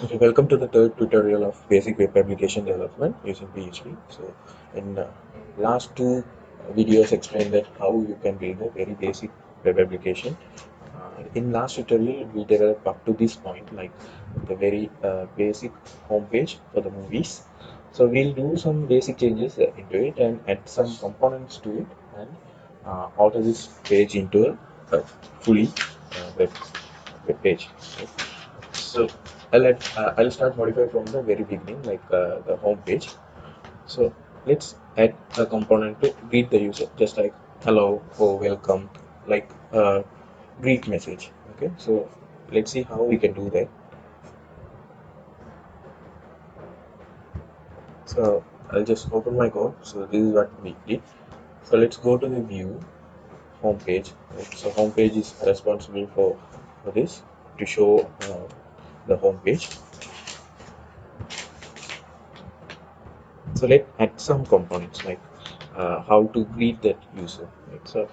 Okay, welcome to the third tutorial of basic web application development using PHP. So, in last two videos explained that how you can build a very basic web application. In last tutorial, we developed up to this point, like the very basic homepage for the movies. So we'll do some basic changes into it and add some components to it and alter this page into a fully web page. Okay. So I'll start modify from the very beginning, like the home page. So let's add a component to greet the user, just like hello or welcome, like greet message. Okay, so let's see how we can do that. So I'll just open my code. So this is what we did. So let's go to the view home page. Right? So home page is responsible for this to show the home page. So let's add some components like how to greet that user. Right? So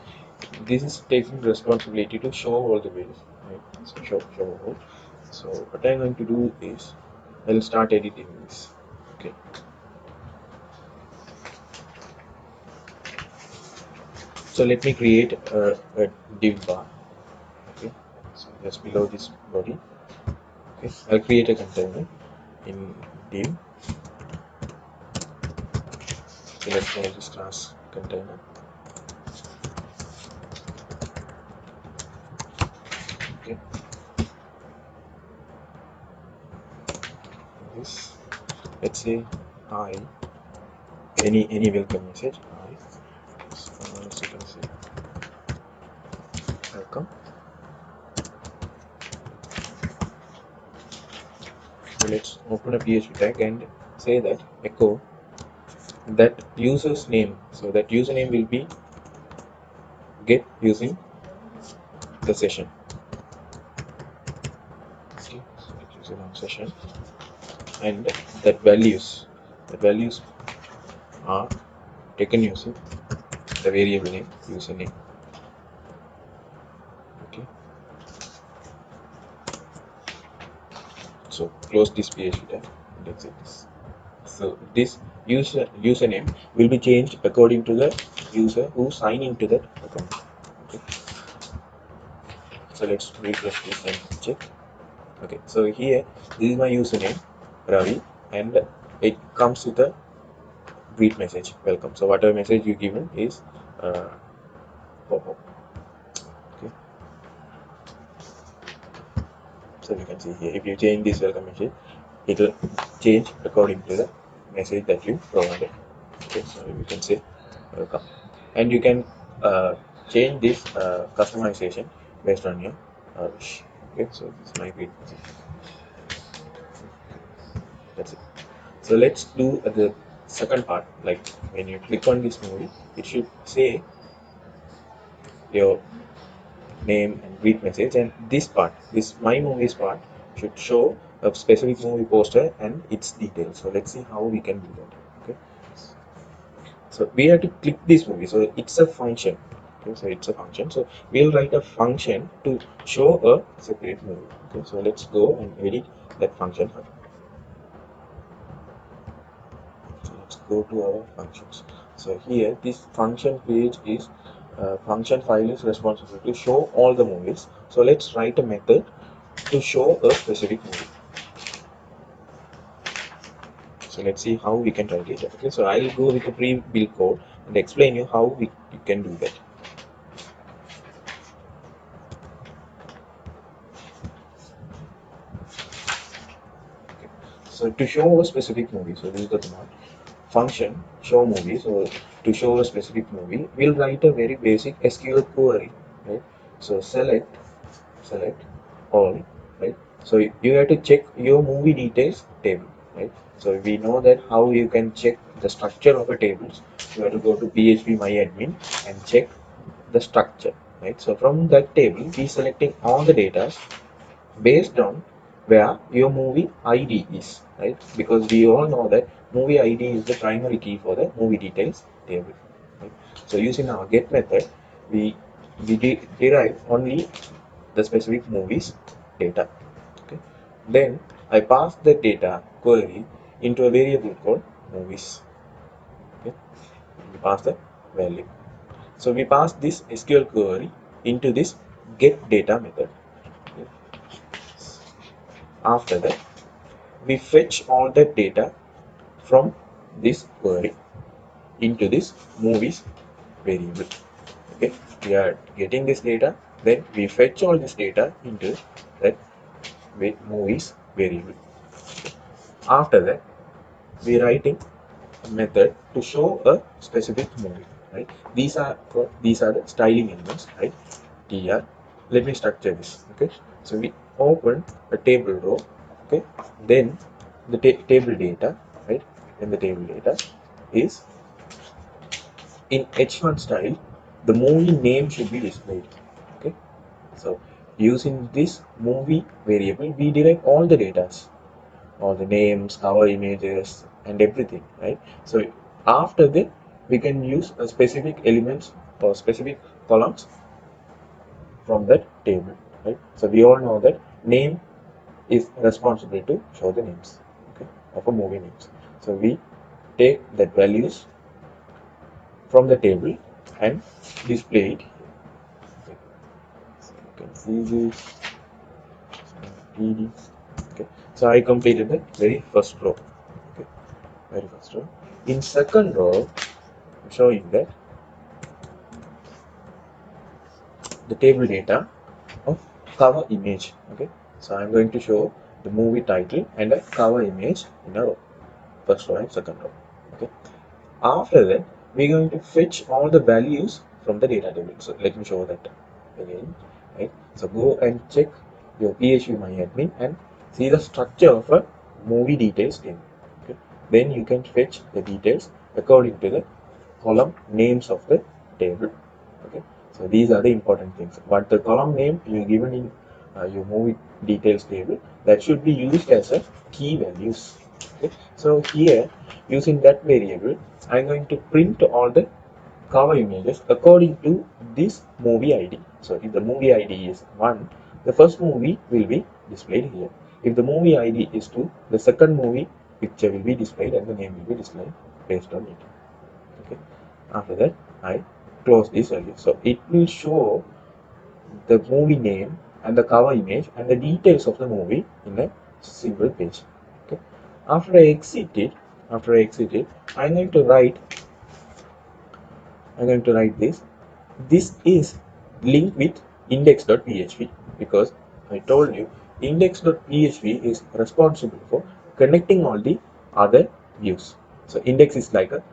this is taking responsibility to show all the ways. Right? So show all. So what I'm going to do is I'll start editing this. Okay. So let me create a div bar. Okay. So just below this body. Okay. I'll create a container in div. So let's call this class container. Okay. This, let's say hi, any welcome message. Hi. So you can say welcome. So let's open a PHP tag and say that echo that user's name. So that username will be get using the session. Okay, so get using on session, and that values are taken using the variable name username. Okay, so close this PHP tag and exit this. So this username will be changed according to the user who sign into that account. Okay. So let's refresh this and check. Okay, so here this is my username Ravi, and it comes with a greet message welcome. So whatever message you given is uh, pop-up. Okay, so you can see here if you change this welcome message, it will change according to the message that you provided. Okay, so you can say welcome, and you can change this customization based on your wish. Okay, so this is my greet message. That's it. So let's do the second part. Like when you click on this movie, it should say your name and greet message, and this part, this my movies part, should show a specific movie poster and its details. So let's see how we can do that. Okay. So we have to click this movie. So it's a function. Okay, so it's a function. So we'll write a function to show a separate movie. Okay, so let's go and edit that function. So let's go to our functions. So here this function page is function file is responsible to show all the movies. So let's write a method to show a specific movie. So let's see how we can write it. Okay, so I'll go with the pre-built code and explain you how you can do that. Okay. So to show a specific movie, so this is the command function show movie. So to show a specific movie, we'll write a very basic SQL query, right? So select all, right? So you have to check your movie details table, right? So we know that how you can check the structure of a table. You have to go to PHP myadmin and check the structure, right? So from that table, we selecting all the data based on where your movie ID is, right? Because we all know that movie ID is the primary key for the movie details table, right? So using our get method, we derive only the specific movies data. Okay. Then I pass the data query into a variable called movies. Okay, we pass the value. So we pass this SQL query into this get data method. Okay. After that, we fetch all that data from this query into this movies variable. Okay, we are getting this data, then we fetch all this data into that movies variable. After that, we writing a method to show a specific movie. Right? These are the styling elements. Right? Tr. Let me structure this. Okay. So we open a table row. Okay. Then the table data. Right. Then the table data is in H1 style. The movie name should be displayed. Okay. So using this movie variable, we derive all the data, all the names, our images, and everything, right? So after that, we can use a specific elements or specific columns from that table, right? So we all know that name is responsible to show the names, okay, of a movie names. So we take that values from the table and display it. Okay. So you can see this. Okay. So I completed the very first row. Okay. Very first row. In second row, I'm showing that the table data of cover image. Okay, so I'm going to show the movie title and a cover image in a row, first row and second row. Okay, after that we're going to fetch all the values from the data table. So let me show that again. Right, so go and check your PHP MyAdmin and see the structure of a movie details table. Okay, then you can fetch the details according to the column names of the table. Okay, so these are the important things. But the column name you given in your movie details table, that should be used as a key values. Okay, so here using that variable, I'm going to print all the cover images according to this movie ID. So if the movie ID is 1, the first movie will be displayed here. If the movie ID is 2, the second movie picture will be displayed and the name will be displayed based on it. Okay, after that I close this value. So it will show the movie name and the cover image and the details of the movie in a single page. Okay, after I exit it, I'm going to write this. This is linked with index.php because I told you index.php is responsible for connecting all the other views. So index is like a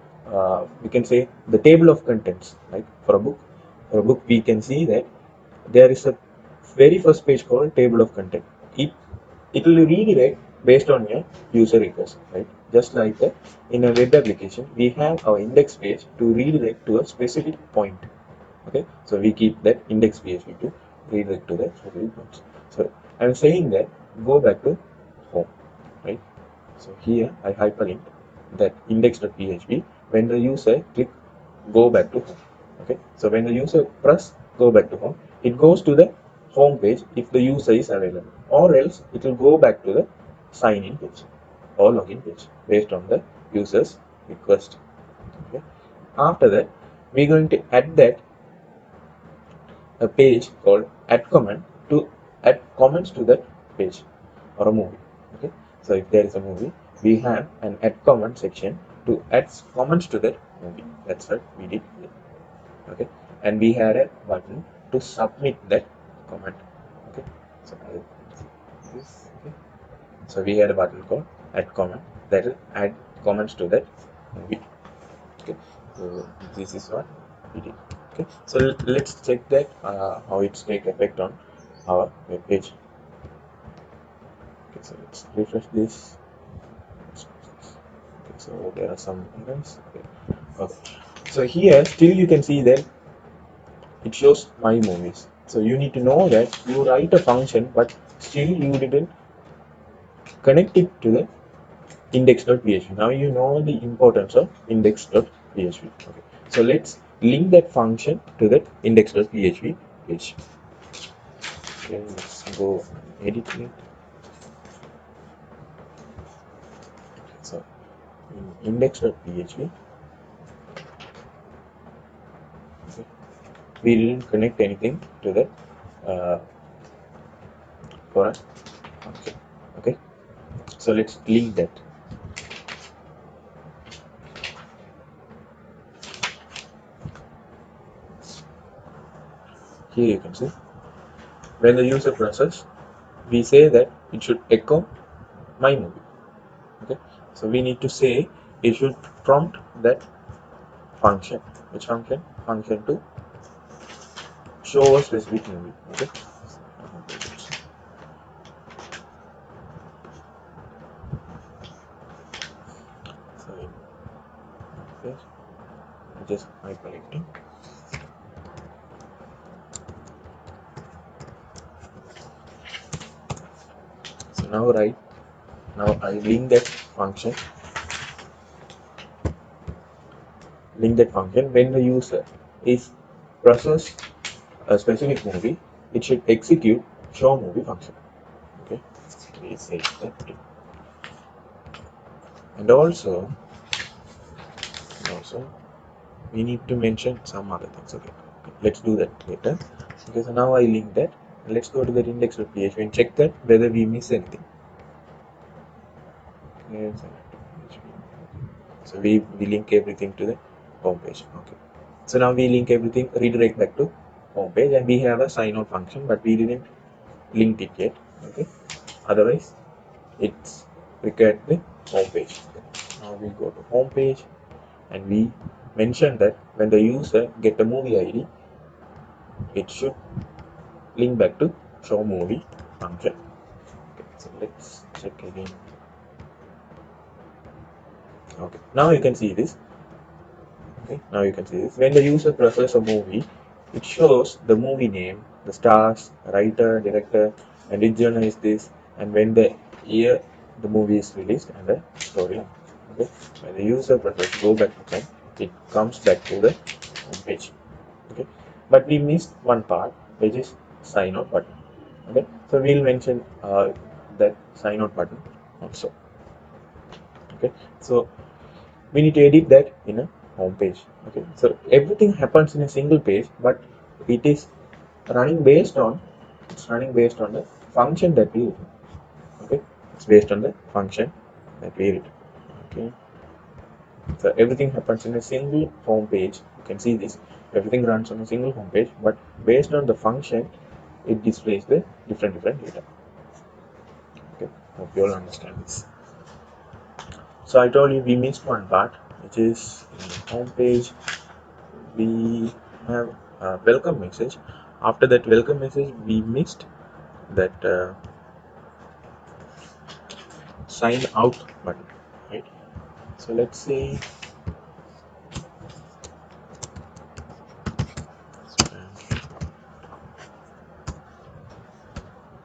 we can say the table of contents. Like for a book, we can see that there is a very first page called table of content. It will redirect based on your user request, right? Just like that, in a web application, we have our index page to redirect to a specific point. Okay, so we keep that index PHP to redirect to the specific points. So I'm saying that go back to home, right? So here I hyperlinked that index.php when the user click go back to home. Okay, so when the user press go back to home, it goes to the home page if the user is available, or else it will go back to the sign in page or login page based on the user's request. Okay, after that we're going to add that a page called add comment to add comments to that page or a movie. Okay, so if there is a movie, we have an add comment section to add comments to that movie. That's what we did here. Okay, and we had a button to submit that comment. Okay, so this. Okay, so we had a button called add comment that will add comments to that movie. Okay, so this is what we did. Okay, so let's check that how it's take effect on our web page. Okay, so let's refresh this. Okay, so there are some errors. Okay. Okay, so here still you can see that it shows my movies. So you need to know that you write a function, but still you didn't connect it to the index.php. Now you know the importance of index.php. Okay, so let's link that function to that index.php page. Okay, let's go edit it. in index.php. Okay. We didn't connect anything to that uh, for a function. Okay, so let's link that. Here you can see when the user process, we say that it should echo my movie. Okay, so we need to say it should prompt that function. Which function? Function to show a specific movie. Okay, so in this, just hyperlinking. So now I link that function. Link that function when the user is process a specific movie, it should execute show movie function. Okay, we say that too. And also we need to mention some other things. Okay, let's do that later. Okay, so now I link that. Let's go to that index.php and check that whether we miss anything. Yes, so we link everything to the home page. Okay, so now we link everything, redirect back to home page, and we have a sign out function, but we didn't link it yet. Okay, otherwise it's required the home page. Now we go to home page and we mention that when the user get a movie ID, it should link back to show movie function. Okay, so let's check again. Okay, now you can see this. Okay, now you can see this. When the user presses a movie, it shows the movie name, the stars, writer, director, and which genre is this, and when the year the movie is released, and the story. Okay, when the user presses go back to home, it comes back to the home page. Okay, but we missed one part, which is sign out button. Okay, so we'll mention that sign out button also. Okay, so we need to edit that in a home page. Okay, so everything happens in a single page, but it is running based on the function that we written. Okay, it's based on the function that we written. Okay, so everything happens in a single home page. You can see this, everything runs on a single home page, but based on the function it displays the different data. Okay, hope you all understand this. So I told you we missed one part, which is in the home page we have a welcome message. After that welcome message we missed that sign out button, right? So let's say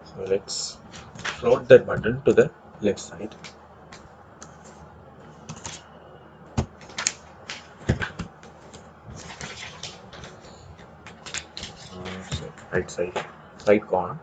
so let's float that button to the left side. So right side, right corner.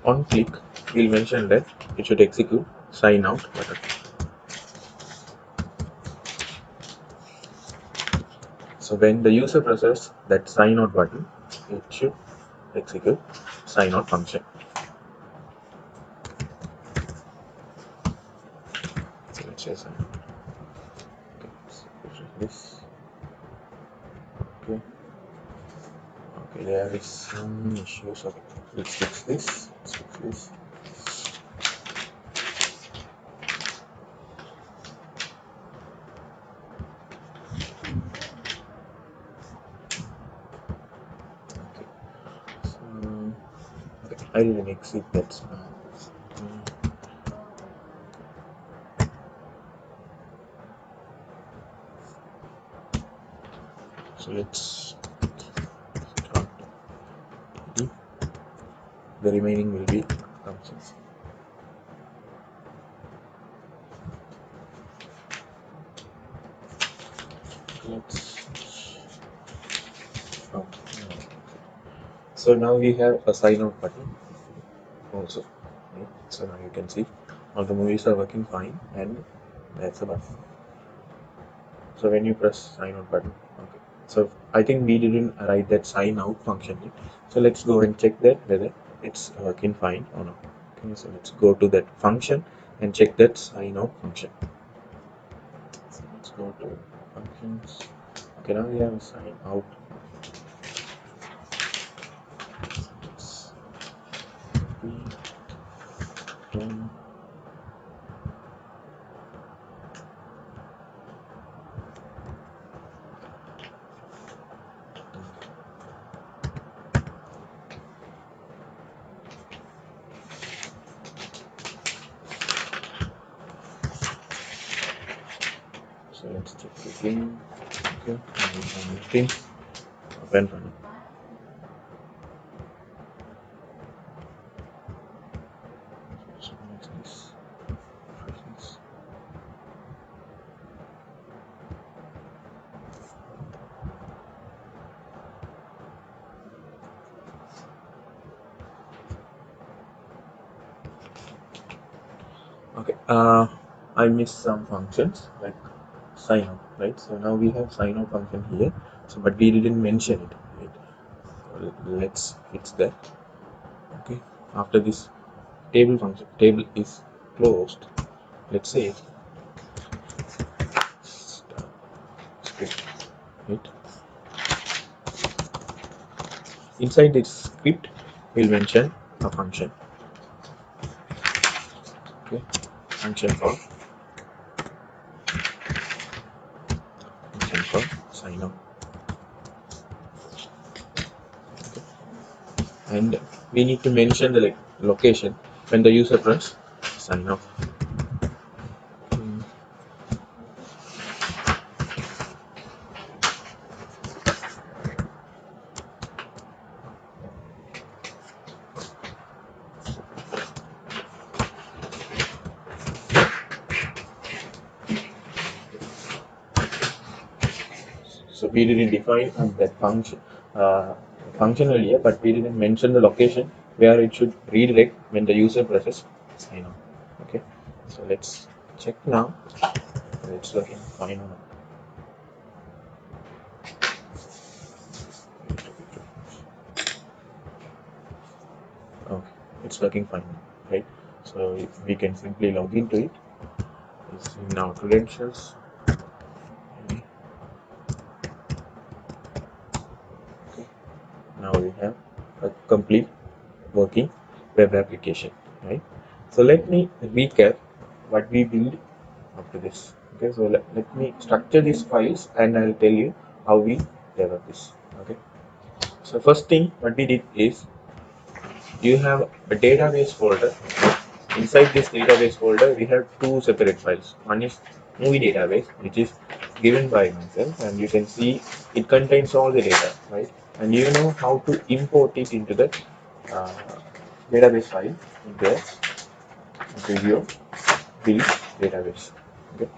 On click, we'll mention that it should execute sign out button. So when the user presses that sign out button, it should execute sign out function. So let's say sign out. Okay, so this. Okay. Okay, there is some issues. Okay, let's fix this. Let's fix this. Okay, so okay, I didn't exit that small. So let's start. The remaining will be functions. Let's oh, no. So now we have a sign out button also. Okay. So now you can see all the movies are working fine, and that's a button. So when you press sign out button, okay. So I think we didn't write that sign out function yet. So let's go and check that whether it's working fine or not. Okay, so let's go to that function and check that sign out function. So let's go to functions. Okay, now we have a sign out. Let's done. So let's check the game. Okay, now we have meeting up and running. So what's this? Presence. Okay, I missed some functions like sign out, right? So now we have sign out function here. So but we didn't mention it. Right? So let's fix that. Okay. After this table is closed. Let's say start script. Right. Inside this script, we'll mention a function. Okay. Function for sign out. And we need to mention the location when the user press sign up. So we didn't define that function earlier, but we didn't mention the location where it should redirect when the user presses sign on. Okay, so let's check now. It's working fine or not. Okay, it's working fine, right? So if we can simply log into it. It's in our credentials. Okay. Now we have a complete working web application, right? So let me recap what we build after this. Okay, so let me structure these files and I'll tell you how we develop this. Okay, so first thing what we did is you have a database folder. Inside this database folder we have two separate files. One is movie database, which is given by myself, and you can see it contains all the data, right? And you know how to import it into the uh, database file into a video build database. Okay.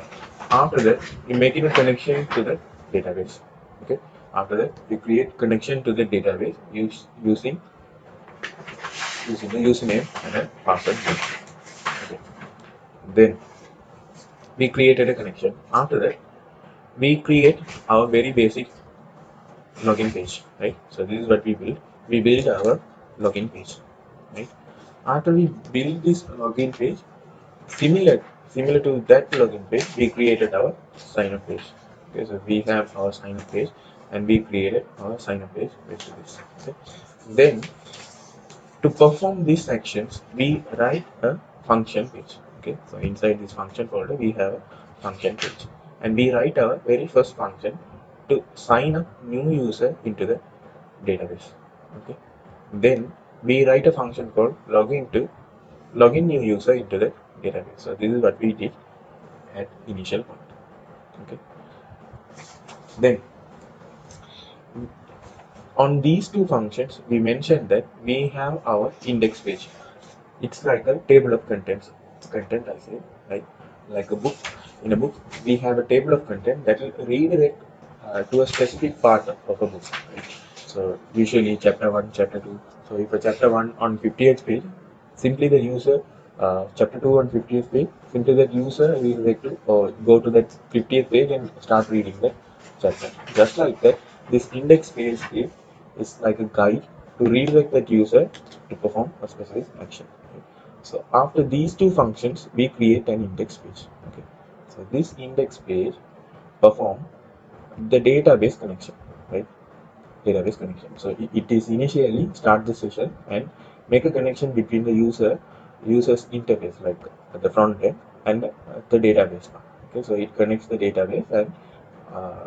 After that, you make it a connection to the database. Okay. After that, you create connection to the database using the username and a password. Okay. Then we created a connection. After that, we create our very basic login page. Right. So this is what we build. We build our login page. Right. After we build this login page, similar to that login page, we created our sign up page. Okay, so we have our sign up page and we created our sign up page with this. Okay. Then to perform these actions, we write a function page. Okay, so inside this function folder, we have a function page, and we write our very first function to sign a new user into the database. Okay, then we write a function called login new user into the database. So this is what we did at initial point. Okay, then On these two functions, we mentioned that we have our index page. It's like a table of contents. Content, I say, right? Like a book. In a book, we have a table of content that will redirect to a specific part of a book. Right? So usually chapter one, chapter two. So if a chapter one on 50th page, simply the user, chapter two on 50th page, simply that user will like to go to that 50th page and start reading that chapter. Just like that, this index page is like a guide to redirect that user to perform a specific action. Okay? So after these two functions, we create an index page. Okay. So this index page perform the database connection, right? Database connection. So it is initially start the session and make a connection between the user's interface, like at the front end, and the database. Okay. So it connects the database and uh,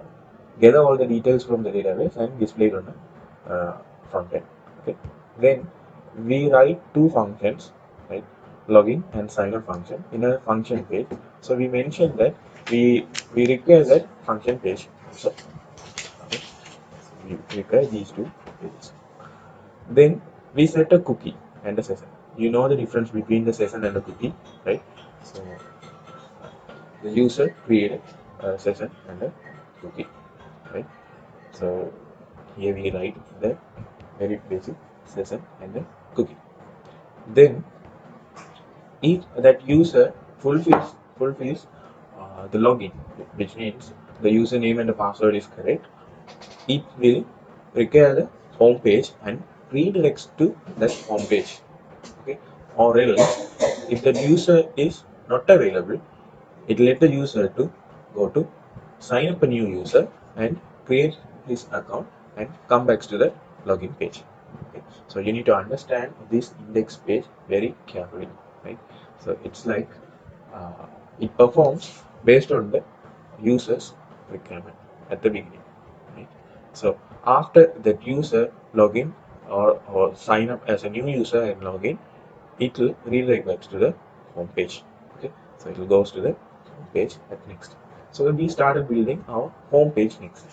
gather all the details from the database and display it on the front end. Okay. Then we write two functions, right? Login and sign up function in a function page. So we mentioned that we require that function page. So, okay, so we require these two pages. Then we set a cookie and a session. You know the difference between the session and the cookie, right? So the user created a session and a cookie, right? So here we write the very basic session and the cookie. Then if that user fulfills the login, which means the username and the password is correct, it will require the home page and redirects to that home page. Okay, or else if the user is not available, it will let the user to go to sign up a new user and create his account and come back to the login page. Okay. So you need to understand this index page very carefully, right? So it's like uh, it performs based on the user's requirement at the beginning, right? So after that user login or sign up as a new user and login, it will redirect back to the home page. Okay, so it will goes to the home page at next. So we started building our home page next.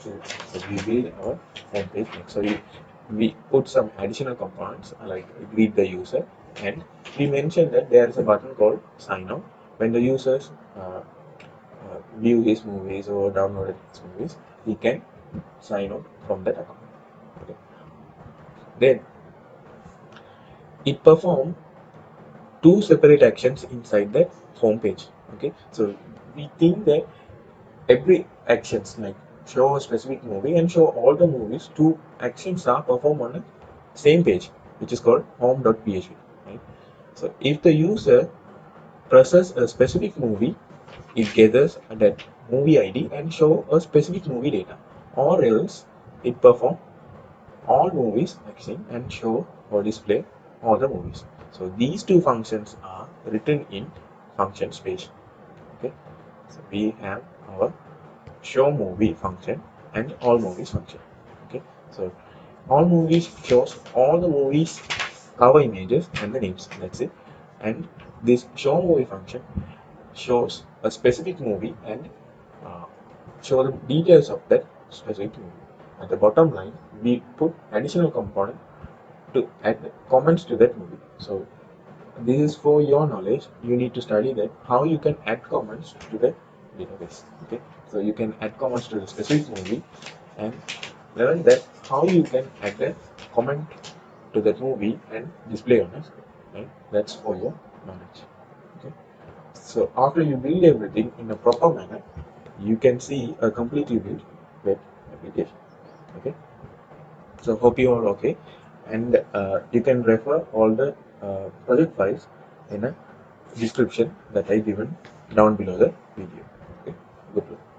So we build our home page next. So we put some additional components like greet the user, and we mentioned that there is a button called sign out. When the users view his movies or download his movies, he can sign out from that account. Okay. Then it performs two separate actions inside the home page. Okay, so we think that every actions like show a specific movie and show all the movies, two actions are performed on the same page, which is called home.php, right? So if the user presses a specific movie, it gathers that movie id and show a specific movie data, or else it perform all movies action and show or display all the movies. So these two functions are written in functions page. Okay, so we have our show movie function and all movies function. Okay, so all movies shows all the movies cover images and the names. That's it. And this show movie function shows a specific movie and uh, show the details of that specific movie. At the bottom line, we put additional component to add comments to that movie. So this is for your knowledge. You need to study that how you can add comments to the database. Okay, so you can add comments to the specific movie and learn that how you can add a comment to that movie and display on a screen. Right? That's for your knowledge. Okay. So after you build everything in a proper manner, you can see a completely built web application. Okay. So hope you are okay, and you can refer all the project files in a description that I given down below the video. Okay. Good luck.